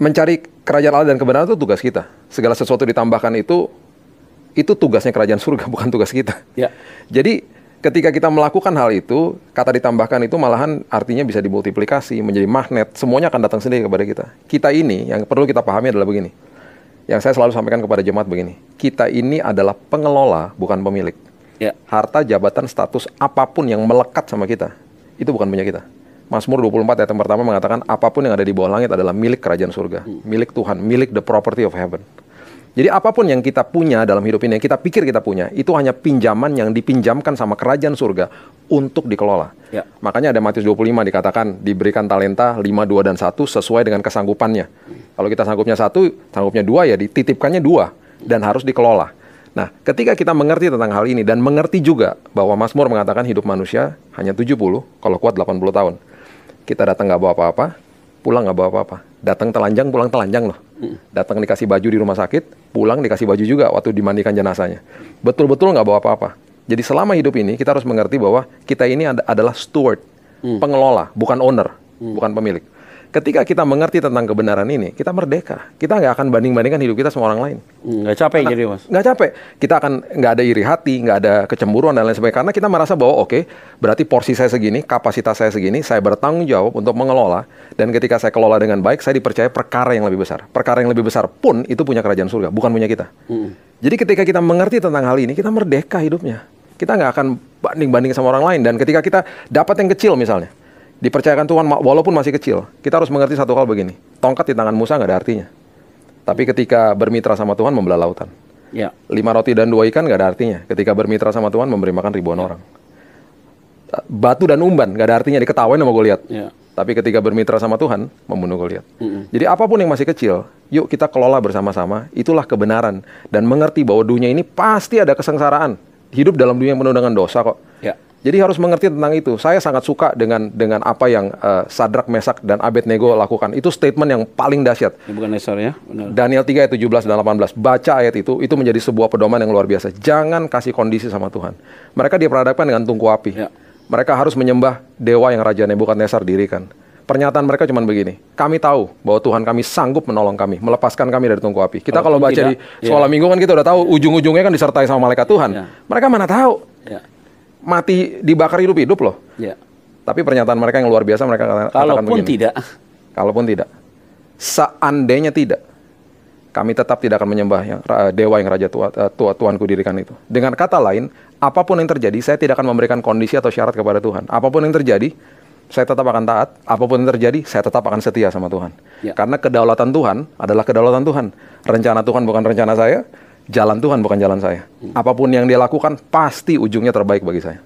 mencari kerajaan Allah dan kebenaran itu tugas kita. Segala sesuatu ditambahkan itu tugasnya kerajaan surga, bukan tugas kita. Ya. Jadi ketika kita melakukan hal itu, kata ditambahkan itu malahan artinya bisa dimultiplikasi, menjadi magnet, semuanya akan datang sendiri kepada kita. Kita ini, yang perlu kita pahami adalah begini. Yang saya selalu sampaikan kepada jemaat begini. Kita ini adalah pengelola, bukan pemilik. Ya. Harta, jabatan, status, apapun yang melekat sama kita, itu bukan punya kita. Mazmur 24 ayat yang pertama mengatakan, apapun yang ada di bawah langit adalah milik kerajaan surga. Milik Tuhan, milik the property of heaven. Jadi apapun yang kita punya dalam hidup ini, yang kita pikir kita punya, itu hanya pinjaman yang dipinjamkan sama kerajaan surga untuk dikelola. Ya. Makanya ada Matius 25 dikatakan, diberikan talenta 5, 2, dan 1 sesuai dengan kesanggupannya. Kalau kita sanggupnya 1, sanggupnya 2, ya dititipkannya 2, dan harus dikelola. Nah, ketika kita mengerti tentang hal ini, dan mengerti juga bahwa Mazmur mengatakan hidup manusia hanya 70, kalau kuat 80 tahun. Kita datang nggak bawa apa-apa, pulang nggak bawa apa-apa. Datang telanjang, pulang telanjang loh. Datang dikasih baju di rumah sakit, pulang dikasih baju juga waktu dimandikan jenazahnya. Betul-betul nggak bawa apa-apa. Jadi selama hidup ini kita harus mengerti bahwa kita ini adalah steward, pengelola, bukan owner, bukan pemilik. Ketika kita mengerti tentang kebenaran ini, kita merdeka. Kita nggak akan banding-bandingkan hidup kita sama orang lain. Nggak capek jadi, Mas? Nggak capek. Kita akan nggak ada iri hati, nggak ada kecemburuan dan lain sebagainya. Karena kita merasa bahwa oke, berarti porsi saya segini, kapasitas saya segini, saya bertanggung jawab untuk mengelola. Dan ketika saya kelola dengan baik, saya dipercaya perkara yang lebih besar. Perkara yang lebih besar pun itu punya kerajaan surga, bukan punya kita. Jadi ketika kita mengerti tentang hal ini, kita merdeka hidupnya. Kita nggak akan banding-banding sama orang lain. Dan ketika kita dapat yang kecil misalnya, dipercayakan Tuhan walaupun masih kecil, kita harus mengerti satu hal begini. Tongkat di tangan Musa nggak ada artinya. Tapi ketika bermitra sama Tuhan membelah lautan. Ya. 5 roti dan 2 ikan nggak ada artinya. Ketika bermitra sama Tuhan memberi makan ribuan orang. Batu dan umban nggak ada artinya, diketawain sama Goliat. Ya. Tapi ketika bermitra sama Tuhan membunuh Goliat. Jadi apapun yang masih kecil, yuk kita kelola bersama-sama. Itulah kebenaran. Dan mengerti bahwa dunia ini pasti ada kesengsaraan. Hidup dalam dunia yang penuh dengan dosa kok. Ya. Jadi harus mengerti tentang itu. Saya sangat suka dengan apa yang Sadrak, Mesak, dan Abednego lakukan. Itu statement yang paling dahsyat. Ini bukan Nesor ya? Benar. Daniel 3 ayat 17 dan 18. Baca ayat itu menjadi sebuah pedoman yang luar biasa. Jangan kasih kondisi sama Tuhan. Mereka diperhadapkan dengan tungku api. Ya. Mereka harus menyembah dewa yang Raja Nebukadnezar dirikan. Pernyataan mereka cuma begini. Kami tahu bahwa Tuhan kami sanggup menolong kami, melepaskan kami dari tungku api. Kita kalau baca di sekolah minggu kan kita udah tahu ujung-ujungnya kan disertai sama malaikat Tuhan. Ya. Mereka mana tahu. Ya. Mati dibakar hidup-hidup loh. Ya. Tapi pernyataan mereka yang luar biasa, mereka katakan Kalaupun begini. tidak. Kalaupun tidak. Seandainya tidak, kami tetap tidak akan menyembah dewa yang Raja Tuhanku dirikan itu. Dengan kata lain, apapun yang terjadi, saya tidak akan memberikan kondisi atau syarat kepada Tuhan. Apapun yang terjadi, saya tetap akan taat. Apapun yang terjadi, saya tetap akan setia sama Tuhan. Ya. Karena kedaulatan Tuhan adalah kedaulatan Tuhan. Rencana Tuhan bukan rencana saya. Jalan Tuhan bukan jalan saya. Apapun yang dia lakukan, pasti ujungnya terbaik bagi saya.